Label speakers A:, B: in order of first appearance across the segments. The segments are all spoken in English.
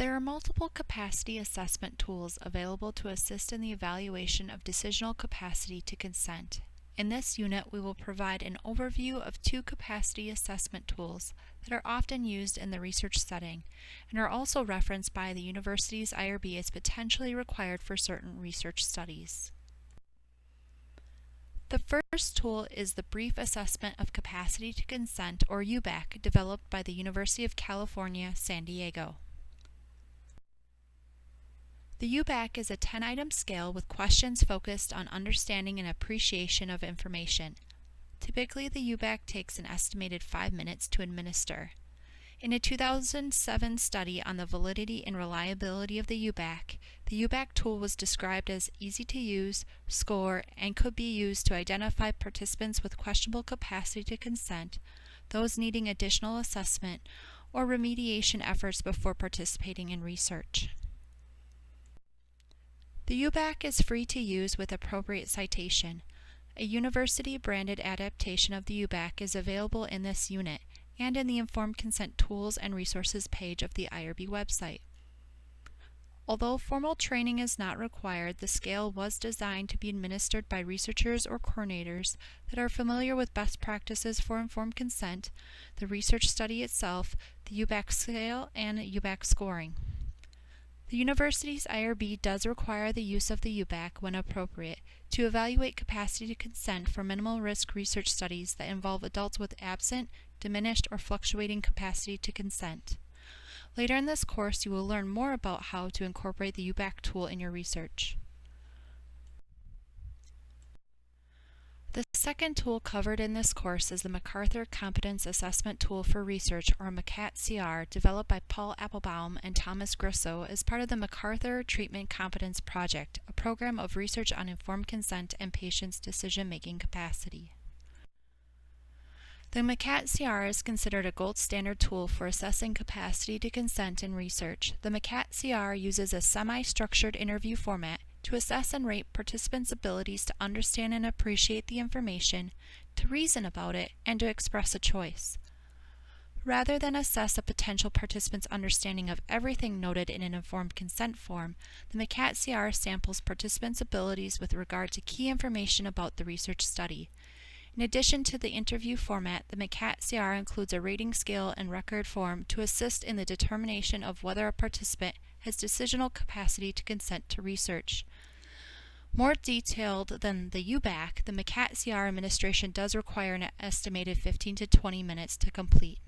A: There are multiple capacity assessment tools available to assist in the evaluation of decisional capacity to consent. In this unit, we will provide an overview of two capacity assessment tools that are often used in the research setting and are also referenced by the university's IRB as potentially required for certain research studies. The first tool is the Brief Assessment of Capacity to Consent, or UBAC, developed by the University of California, San Diego. The UBAC is a 10-item scale with questions focused on understanding and appreciation of information. Typically, the UBAC takes an estimated 5 minutes to administer. In a 2007 study on the validity and reliability of the UBAC tool was described as easy to use, score, and could be used to identify participants with questionable capacity to consent, those needing additional assessment, or remediation efforts before participating in research. The UBAC is free to use with appropriate citation. A university-branded adaptation of the UBAC is available in this unit and in the Informed Consent Tools and Resources page of the IRB website. Although formal training is not required, the scale was designed to be administered by researchers or coordinators that are familiar with best practices for informed consent, the research study itself, the UBAC scale, and UBAC scoring. The university's IRB does require the use of the UBAC, when appropriate, to evaluate capacity to consent for minimal risk research studies that involve adults with absent, diminished, or fluctuating capacity to consent. Later in this course, you will learn more about how to incorporate the UBAC tool in your research. The second tool covered in this course is the MacArthur Competence Assessment Tool for Research, or MCAT-CR, developed by Paul Applebaum and Thomas Grisso as part of the MacArthur Treatment Competence Project, a program of research on informed consent and patients' decision-making capacity. The MCAT-CR is considered a gold standard tool for assessing capacity to consent in research. The MCAT-CR uses a semi-structured interview format to assess and rate participants' abilities to understand and appreciate the information, to reason about it, and to express a choice. Rather than assess a potential participant's understanding of everything noted in an informed consent form, the MCAT-CR samples participants' abilities with regard to key information about the research study. In addition to the interview format, the MCAT-CR includes a rating scale and record form to assist in the determination of whether a participant has decisional capacity to consent to research. More detailed than the UBAC, the MCAT-CR administration does require an estimated 15 to 20 minutes to complete.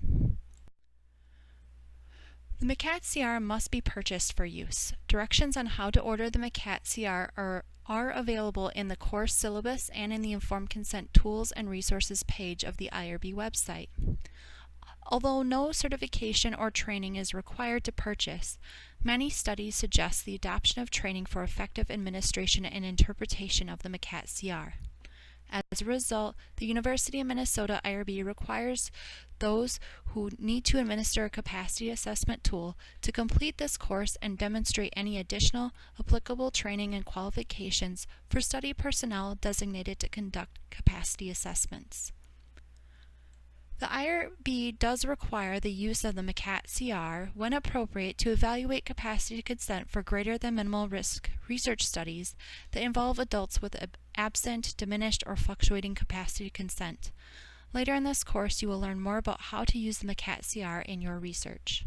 A: The MCAT-CR must be purchased for use. Directions on how to order the MCAT-CR are available in the course syllabus and in the Informed Consent Tools and Resources page of the IRB website. Although no certification or training is required to purchase, many studies suggest the adoption of training for effective administration and interpretation of the MCAT-CR. As a result, the University of Minnesota IRB requires those who need to administer a capacity assessment tool to complete this course and demonstrate any additional applicable training and qualifications for study personnel designated to conduct capacity assessments. The IRB does require the use of the MCAT-CR when appropriate to evaluate capacity to consent for greater than minimal risk research studies that involve adults with absent, diminished, or fluctuating capacity to consent. Later in this course, you will learn more about how to use the MCAT-CR in your research.